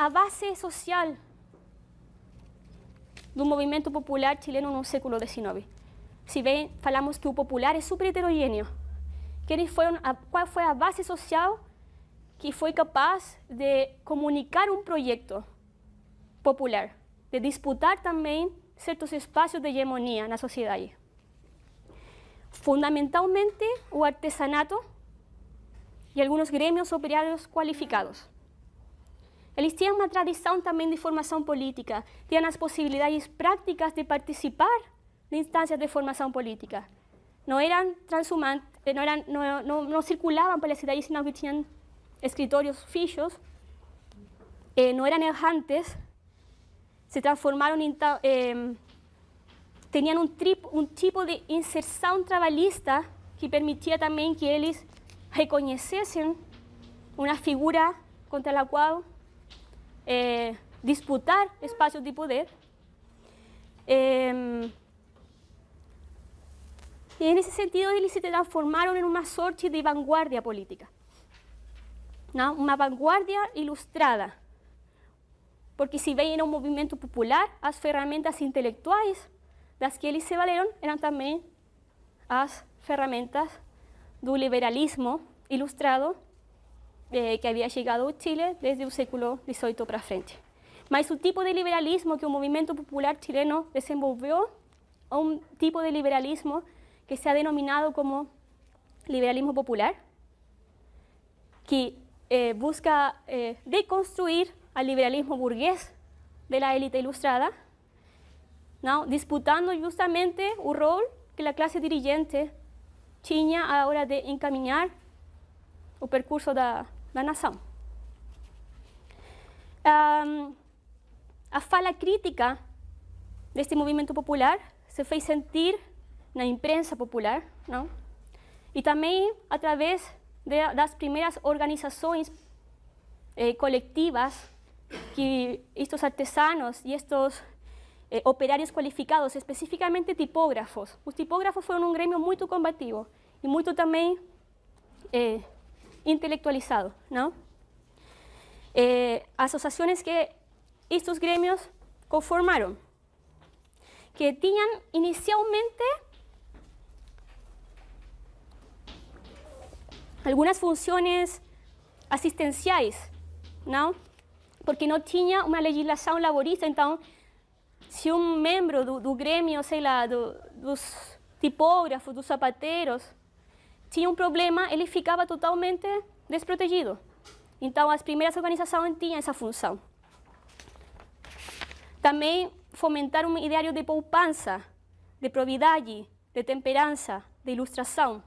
a base social do movimento popular chileno no século XIX. Si bem, falamos que o popular é super heterogêneo. Qual foi a base social que foi capaz de comunicar um projeto popular, de disputar também certos espaços de hegemonia na sociedade? Fundamentalmente, o artesanato e alguns grêmios operários qualificados. Eles tinham uma tradição também de formação política, tinham as possibilidades práticas de participar de instâncias de formação política. Não eram transhumantes, não circulavam pelas cidades, senão que tinham escritórios fixos, não eram errantes, se transformaram em... tinham um tipo de inserção trabalhista que permitia também que eles reconhecessem uma figura contra a qual disputar espaços de poder. E nesse sentido, eles se transformaram em uma sorte de vanguardia política, não? Uma vanguardia ilustrada, porque se bem era um movimento popular, as ferramentas intelectuais das que eles se valeram eram também as ferramentas do liberalismo ilustrado que havia chegado ao Chile desde o século XVIII para frente. Mas o tipo de liberalismo que o movimento popular chileno desenvolveu é um tipo de liberalismo que se ha denominado como liberalismo popular, que busca deconstruir al liberalismo burgués de la élite ilustrada, não? Disputando justamente o rol que a classe dirigente tinha a hora de encaminhar o percurso da nação. A fala crítica deste movimento popular se fez sentir na imprensa popular, não? E também através das primeiras organizações coletivas que estes artesanos e estes operários qualificados, especificamente tipógrafos. Os tipógrafos foram um grêmio muito combativo e muito também intelectualizado, não? Associações que estes grêmios conformaram, que tinham inicialmente algumas funções assistenciais, não? Porque não tinha uma legislação laborista, então, se um membro do grêmio, sei lá, dos tipógrafos, dos sapateiros, tinha um problema, ele ficava totalmente desprotegido. Então, as primeiras organizações tinham essa função. Também fomentar um ideário de poupança, de probidade, de temperança, de ilustração.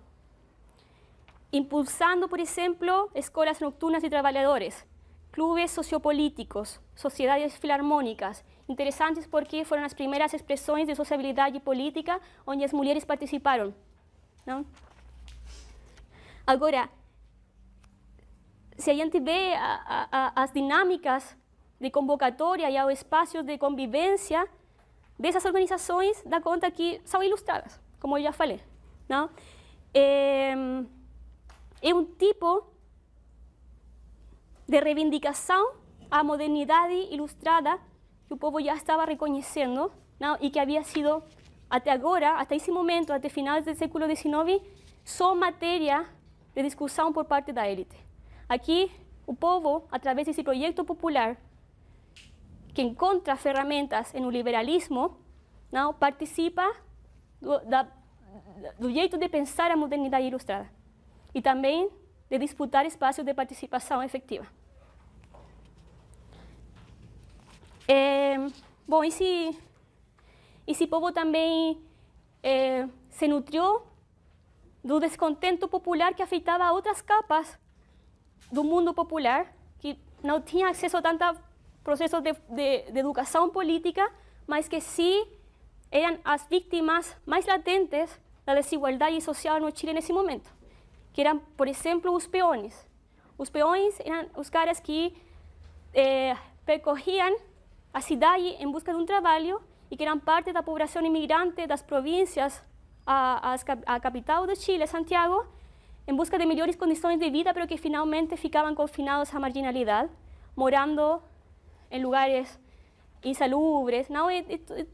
Impulsando, por exemplo, escolas noturnas de trabalhadores, clubes sociopolíticos, sociedades filarmônicas, interessantes porque foram as primeiras expressões de sociabilidade política onde as mulheres participaram, não? Agora, se a gente vê as dinâmicas de convocatória e os espaços de convivência dessas organizações, dá conta que são ilustradas, como eu já falei, não? É um tipo de reivindicação à modernidade ilustrada que o povo já estava reconhecendo, não? E que havia sido, até agora, até esse momento, até finais do século XIX, só matéria de discussão por parte da élite. Aqui, o povo, através desse projeto popular, que encontra ferramentas no liberalismo, não? Participa do jeito de pensar a modernidade ilustrada e também de disputar espaços de participação efetiva. Bom, esse povo também se nutriu do descontento popular que afetava outras capas do mundo popular, que não tinha acesso a tantos processos de educação política, mas que sim eram as vítimas mais latentes da desigualdade social no Chile nesse momento, que eram, por exemplo, os peões. Os peões eram os caras que percorriam a cidade em busca de um trabalho e que eram parte da população imigrante das províncias à capital do Chile, Santiago, em busca de melhores condições de vida, pero que finalmente ficavam confinados à marginalidade, morando em lugares insalubres, não? É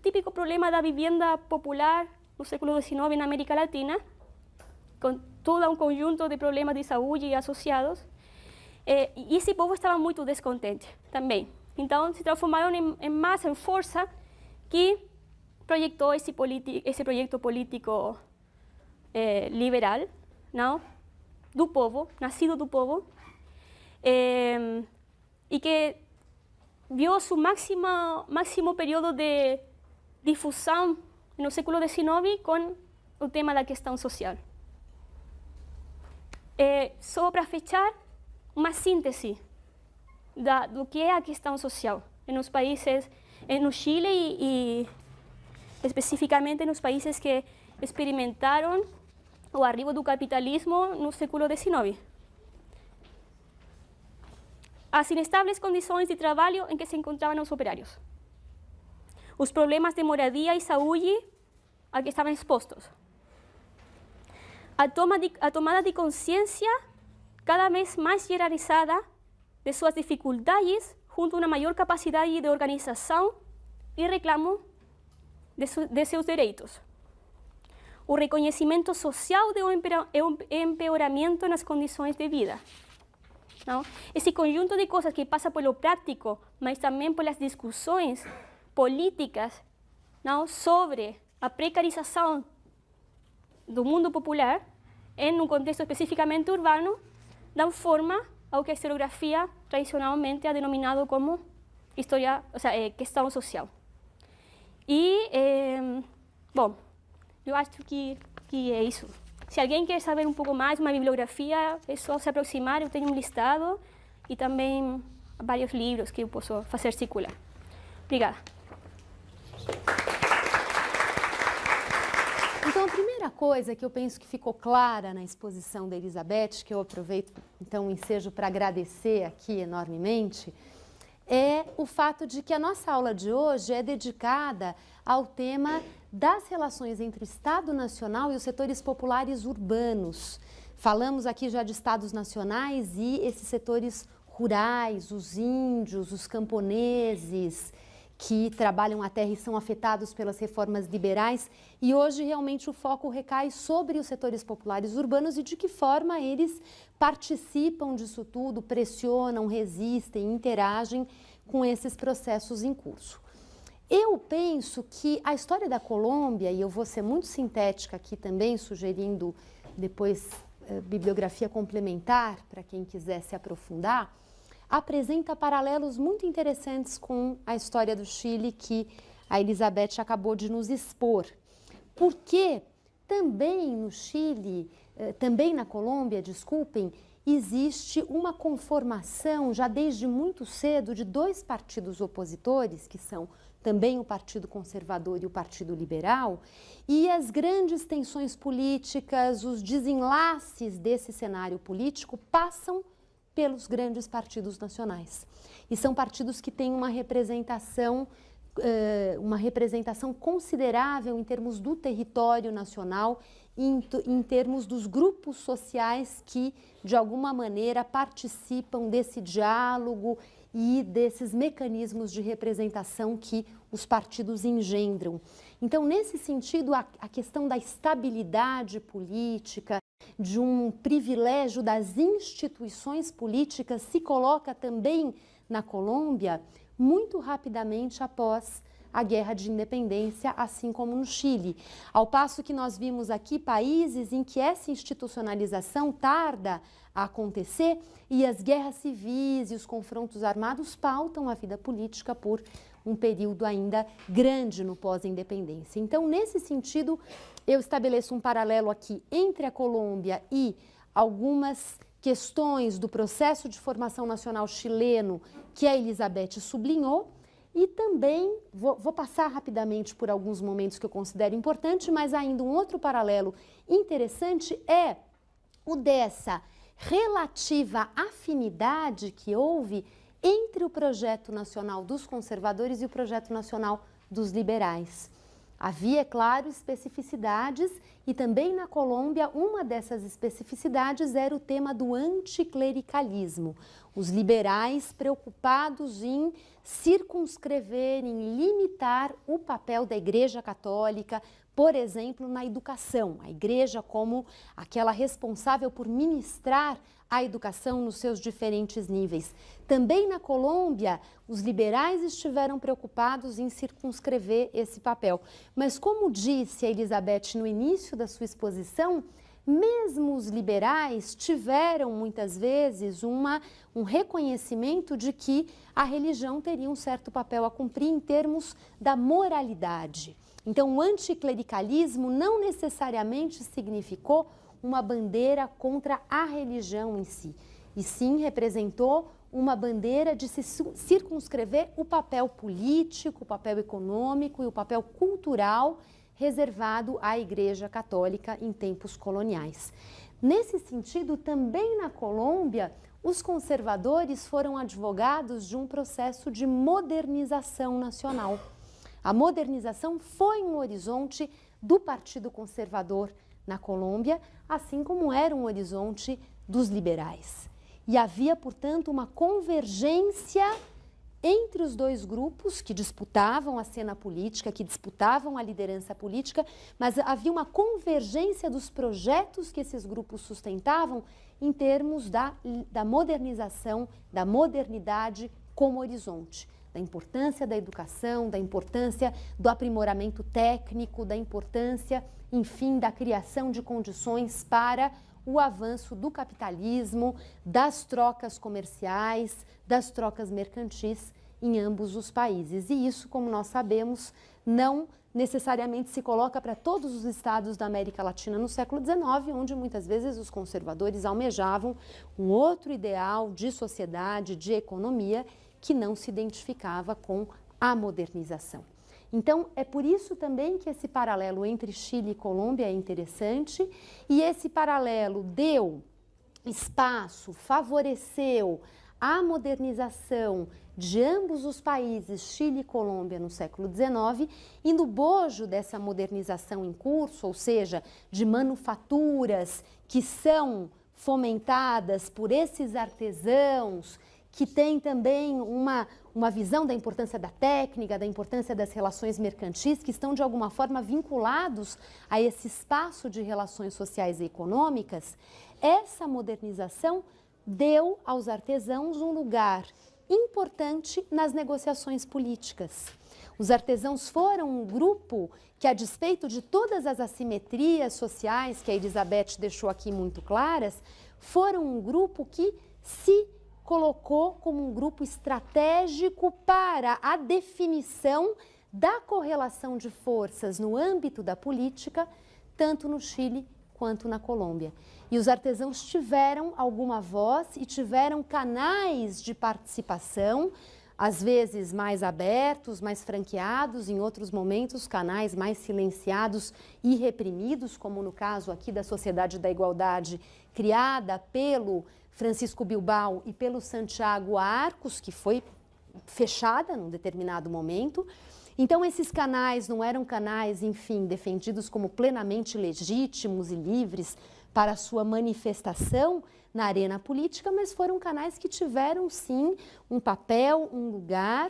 típico problema da vivenda popular no século XIX na América Latina, com todo um conjunto de problemas de saúde associados. E esse povo estava muito descontente também. Então, se transformaram em massa, em força, que projetou esse projeto político liberal, não? Do povo, nascido do povo, e que viu seu máximo período de difusão no século XIX com o tema da questão social. Só para fechar, uma síntese do que é a questão social nos países, no Chile e especificamente nos países que experimentaram o arribo do capitalismo no século XIX. As inestáveis condições de trabalho em que se encontravam os operários. Os problemas de moradia e saúde a que estavam expostos. A tomada de consciência cada vez mais generalizada de suas dificuldades junto a uma maior capacidade de organização e reclamo de seus direitos. O reconhecimento social do empeoramento nas condições de vida. Não? Esse conjunto de coisas que passa pelo prático, mas também pelas discussões políticas, não? Sobre a precarização do mundo popular, em um contexto especificamente urbano, dão forma ao que a historiografia tradicionalmente é denominado como questão social. E, bom, eu acho que é isso. Se alguém quer saber um pouco mais, uma bibliografia, é só se aproximar, eu tenho um listado e também vários livros que eu posso fazer circular. Obrigada. Então, a primeira coisa que eu penso que ficou clara na exposição da Elizabeth, que eu aproveito então o ensejo para agradecer aqui enormemente, é o fato de que a nossa aula de hoje é dedicada ao tema das relações entre o Estado Nacional e os setores populares urbanos. Falamos aqui já de estados nacionais e esses setores rurais, os índios, os camponeses, que trabalham a terra e são afetados pelas reformas liberais. E hoje realmente o foco recai sobre os setores populares urbanos e de que forma eles participam disso tudo, pressionam, resistem, interagem com esses processos em curso. Eu penso que a história da Colômbia, e eu vou ser muito sintética aqui também, sugerindo depois bibliografia complementar para quem quiser se aprofundar, apresenta paralelos muito interessantes com a história do Chile que a Elizabeth acabou de nos expor. Porque também no Chile, também na Colômbia, desculpem, existe uma conformação já desde muito cedo de dois partidos opositores, que são também o Partido Conservador e o Partido Liberal, e as grandes tensões políticas, os desenlaces desse cenário político passam pelos grandes partidos nacionais. E são partidos que têm uma representação considerável em termos do território nacional, em termos dos grupos sociais que, de alguma maneira, participam desse diálogo e desses mecanismos de representação que os partidos engendram. Então, nesse sentido, a questão da estabilidade política, de um privilégio das instituições políticas se coloca também na Colômbia muito rapidamente após a Guerra de Independência, assim como no Chile. Ao passo que nós vimos aqui países em que essa institucionalização tarda a acontecer e as guerras civis e os confrontos armados pautam a vida política por um período ainda grande no pós-independência. Então, nesse sentido, eu estabeleço um paralelo aqui entre a Colômbia e algumas questões do processo de formação nacional chileno que a Elizabeth sublinhou e também, vou passar rapidamente por alguns momentos que eu considero importante, mas ainda um outro paralelo interessante é o dessa relativa afinidade que houve entre o projeto nacional dos conservadores e o projeto nacional dos liberais. Havia, é claro, especificidades e também na Colômbia uma dessas especificidades era o tema do anticlericalismo. Os liberais preocupados em circunscrever, em limitar o papel da Igreja Católica, por exemplo, na educação. A Igreja como aquela responsável por ministrar a educação nos seus diferentes níveis. Também na Colômbia, os liberais estiveram preocupados em circunscrever esse papel. Mas como disse a Elizabeth no início da sua exposição, mesmo os liberais tiveram muitas vezes um reconhecimento de que a religião teria um certo papel a cumprir em termos da moralidade. Então, o anticlericalismo não necessariamente significou uma bandeira contra a religião em si, e sim representou uma bandeira de se circunscrever o papel político, o papel econômico e o papel cultural reservado à Igreja Católica em tempos coloniais. Nesse sentido, também na Colômbia, os conservadores foram advogados de um processo de modernização nacional. A modernização foi um horizonte do Partido Conservador na Colômbia, assim como era um horizonte dos liberais. E havia, portanto, uma convergência entre os dois grupos que disputavam a cena política, que disputavam a liderança política, mas havia uma convergência dos projetos que esses grupos sustentavam em termos da modernização, da modernidade como horizonte, da importância da educação, da importância do aprimoramento técnico, da importância, enfim, da criação de condições para o avanço do capitalismo, das trocas comerciais, das trocas mercantis em ambos os países. E isso, como nós sabemos, não necessariamente se coloca para todos os estados da América Latina no século XIX, onde muitas vezes os conservadores almejavam um outro ideal de sociedade, de economia, que não se identificava com a modernização. Então, é por isso também que esse paralelo entre Chile e Colômbia é interessante, e esse paralelo deu espaço, favoreceu a modernização de ambos os países, Chile e Colômbia, no século XIX, e no bojo dessa modernização em curso, ou seja, de manufaturas que são fomentadas por esses artesãos, que tem também uma visão da importância da técnica, da importância das relações mercantis, que estão de alguma forma vinculados a esse espaço de relações sociais e econômicas. Essa modernização deu aos artesãos um lugar importante nas negociações políticas. Os artesãos foram um grupo que, a despeito de todas as assimetrias sociais que a Elizabeth deixou aqui muito claras, foram um grupo que se colocou como um grupo estratégico para a definição da correlação de forças no âmbito da política, tanto no Chile quanto na Colômbia. E os artesãos tiveram alguma voz e tiveram canais de participação, às vezes mais abertos, mais franqueados, em outros momentos canais mais silenciados e reprimidos, como no caso aqui da Sociedade da Igualdade, criada pelo Francisco Bilbao e pelo Santiago Arcos, que foi fechada num determinado momento. Então, esses canais não eram canais, enfim, defendidos como plenamente legítimos e livres para a sua manifestação na arena política, mas foram canais que tiveram, sim, um papel, um lugar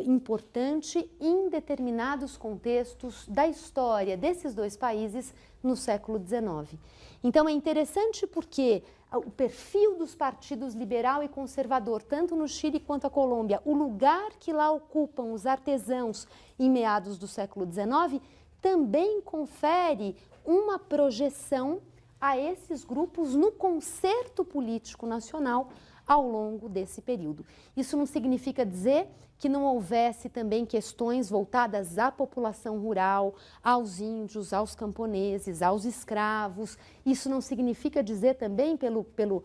importante em determinados contextos da história desses dois países no século XIX. Então, é interessante porque o perfil dos partidos liberal e conservador, tanto no Chile quanto na Colômbia, o lugar que lá ocupam os artesãos em meados do século XIX, também confere uma projeção a esses grupos no concerto político nacional ao longo desse período. Isso não significa dizer que não houvesse também questões voltadas à população rural, aos índios, aos camponeses, aos escravos. Isso não significa dizer também, pelo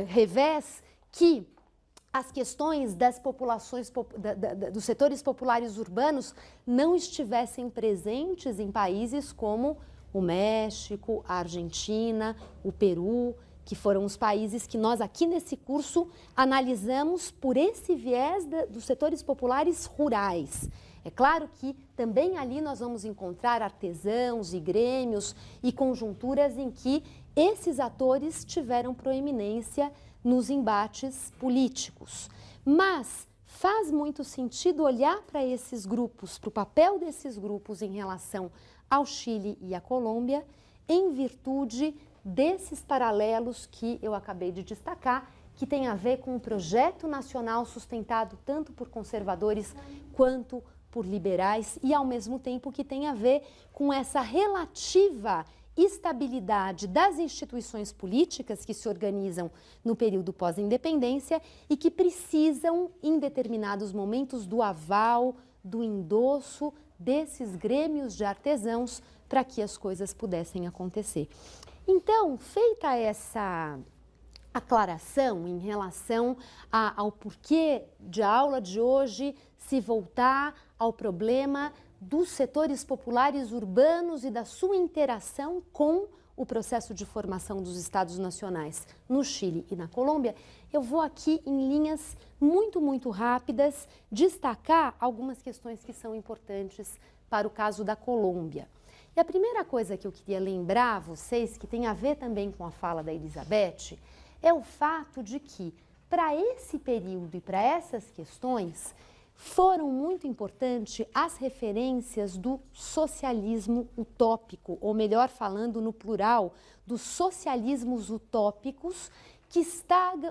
revés, que as questões das populações, dos setores populares urbanos não estivessem presentes em países como o México, a Argentina, o Peru, que foram os países que nós aqui nesse curso analisamos por esse viés dos setores populares rurais. É claro que também ali nós vamos encontrar artesãos e grêmios e conjunturas em que esses atores tiveram proeminência nos embates políticos. Mas faz muito sentido olhar para esses grupos, para o papel desses grupos em relação ao Chile e à Colômbia, em virtude desses paralelos que eu acabei de destacar, que tem a ver com um projeto nacional sustentado tanto por conservadores quanto por liberais e, ao mesmo tempo, que tem a ver com essa relativa estabilidade das instituições políticas que se organizam no período pós-independência e que precisam, em determinados momentos, do aval, do endosso desses grêmios de artesãos para que as coisas pudessem acontecer. Então, feita essa aclaração em relação ao porquê de a aula de hoje se voltar ao problema dos setores populares urbanos e da sua interação com o processo de formação dos Estados nacionais no Chile e na Colômbia, eu vou aqui em linhas muito rápidas destacar algumas questões que são importantes para o caso da Colômbia. E a primeira coisa que eu queria lembrar a vocês, que tem a ver também com a fala da Elizabeth, é o fato de que, para esse período e para essas questões, foram muito importantes as referências do socialismo utópico, ou melhor falando no plural, dos socialismos utópicos que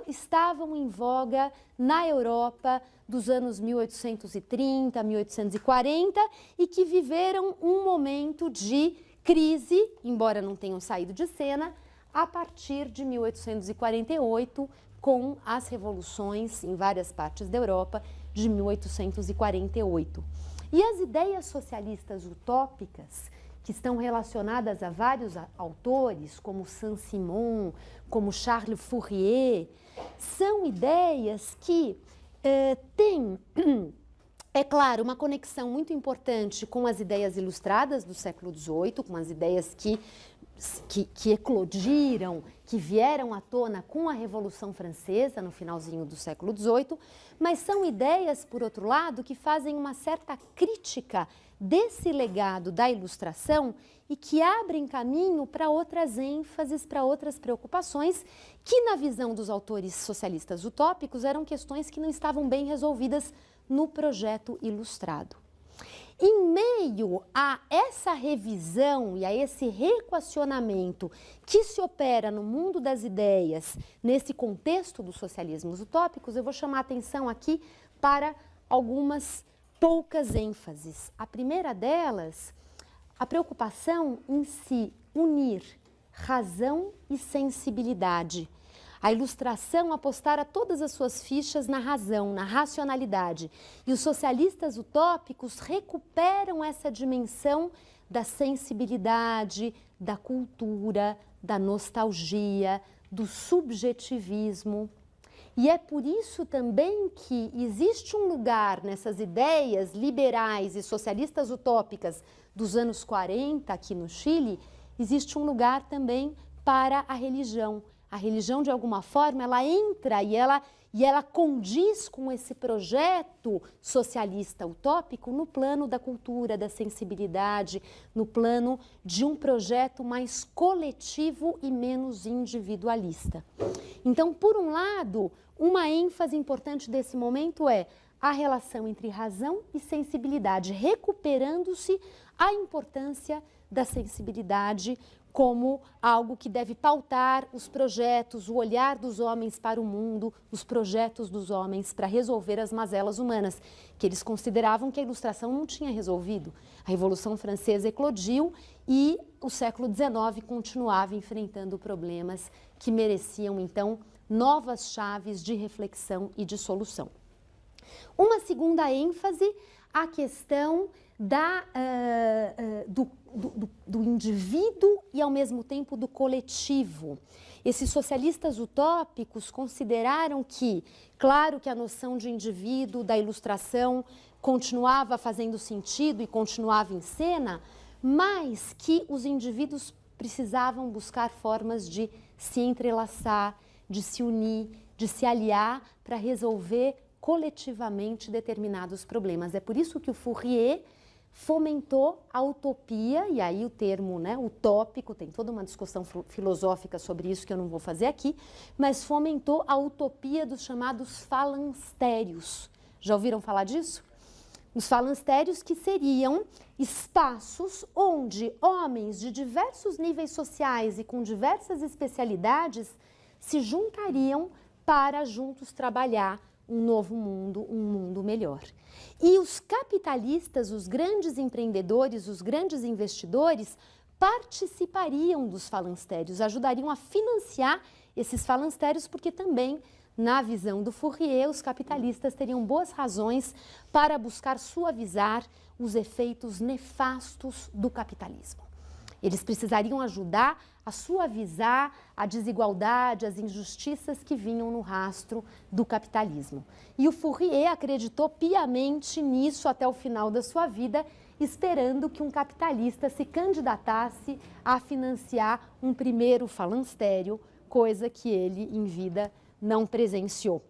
estavam em voga na Europa dos anos 1830, 1840 e que viveram um momento de crise, embora não tenham saído de cena, a partir de 1848, com as revoluções em várias partes da Europa de 1848. E as ideias socialistas utópicas, que estão relacionadas a vários autores, como Saint-Simon, como Charles Fourier, são ideias que têm, é claro, uma conexão muito importante com as ideias ilustradas do século XVIII, com as ideias que eclodiram, que vieram à tona com a Revolução Francesa no finalzinho do século XVIII, mas são ideias, por outro lado, que fazem uma certa crítica desse legado da Ilustração e que abrem caminho para outras ênfases, para outras preocupações, que na visão dos autores socialistas utópicos eram questões que não estavam bem resolvidas no projeto ilustrado. Em meio a essa revisão e a esse reequacionamento que se opera no mundo das ideias, nesse contexto dos socialismos utópicos, eu vou chamar a atenção aqui para algumas poucas ênfases. A primeira delas, a preocupação em se unir razão e sensibilidade. A Ilustração apostara todas as suas fichas na razão, na racionalidade. E os socialistas utópicos recuperam essa dimensão da sensibilidade, da cultura, da nostalgia, do subjetivismo. E é por isso também que existe um lugar nessas ideias liberais e socialistas utópicas dos anos 40 aqui no Chile, existe um lugar também para a religião. A religião, de alguma forma, ela entra e ela condiz com esse projeto socialista utópico no plano da cultura, da sensibilidade, no plano de um projeto mais coletivo e menos individualista. Então, por um lado, uma ênfase importante desse momento é a relação entre razão e sensibilidade, recuperando-se a importância da sensibilidade como algo que deve pautar os projetos, o olhar dos homens para o mundo, os projetos dos homens para resolver as mazelas humanas, que eles consideravam que a Ilustração não tinha resolvido. A Revolução Francesa eclodiu e o século XIX continuava enfrentando problemas que mereciam, então, novas chaves de reflexão e de solução. Uma segunda ênfase, a questão do indivíduo e, ao mesmo tempo, do coletivo. Esses socialistas utópicos consideraram que, claro que a noção de indivíduo da Ilustração continuava fazendo sentido e continuava em cena, mas que os indivíduos precisavam buscar formas de se entrelaçar, de se unir, de se aliar para resolver coletivamente determinados problemas. É por isso que o Fourier fomentou a utopia, e aí o termo, né, utópico, tem toda uma discussão filosófica sobre isso que eu não vou fazer aqui, mas fomentou a utopia dos chamados falancérios. Já ouviram falar disso? Os falancérios, que seriam espaços onde homens de diversos níveis sociais e com diversas especialidades se juntariam para juntos trabalhar um novo mundo, um mundo melhor. E os capitalistas, os grandes empreendedores, os grandes investidores participariam dos falancérios, ajudariam a financiar esses falancérios, porque também, na visão do Fourier, os capitalistas teriam boas razões para buscar suavizar os efeitos nefastos do capitalismo. Eles precisariam ajudar a suavizar a desigualdade, as injustiças que vinham no rastro do capitalismo. E o Fourier acreditou piamente nisso até o final da sua vida, esperando que um capitalista se candidatasse a financiar um primeiro falancério, coisa que ele, em vida, não presenciou.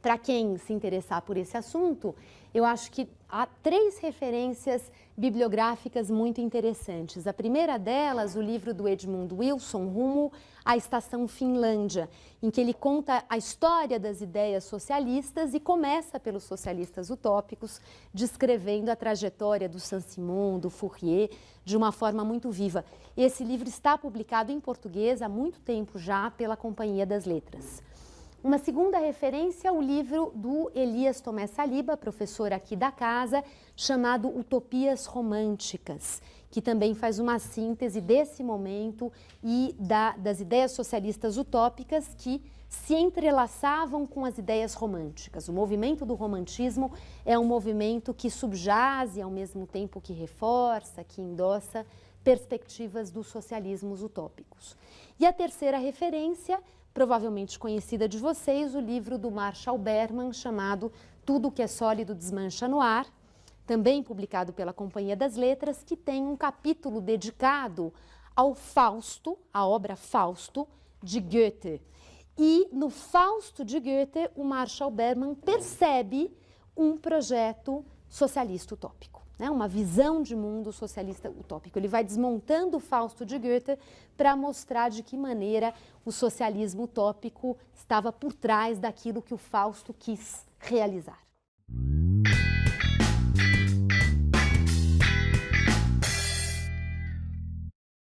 Para quem se interessar por esse assunto, eu acho que há 3 referências bibliográficas muito interessantes. A primeira delas, o livro do Edmund Wilson, Rumo à Estação Finlândia, em que ele conta a história das ideias socialistas e começa pelos socialistas utópicos, descrevendo a trajetória do Saint-Simon, do Fourier, de uma forma muito viva. Esse livro está publicado em português há muito tempo já pela Companhia das Letras. Uma segunda referência é o livro do Elias Tomé Saliba, professor aqui da casa, chamado Utopias Românticas, que também faz uma síntese desse momento e das ideias socialistas utópicas que se entrelaçavam com as ideias românticas. O movimento do romantismo é um movimento que subjaz e, ao mesmo tempo, que reforça, que endossa perspectivas dos socialismos utópicos. E a terceira referência, provavelmente conhecida de vocês, o livro do Marshall Berman, chamado Tudo que é Sólido Desmancha no Ar, também publicado pela Companhia das Letras, que tem um capítulo dedicado ao Fausto, a obra Fausto, de Goethe. E no Fausto de Goethe, o Marshall Berman percebe um projeto socialista utópico, né? Uma visão de mundo socialista utópico. Ele vai desmontando o Fausto de Goethe para mostrar de que maneira o socialismo utópico estava por trás daquilo que o Fausto quis realizar.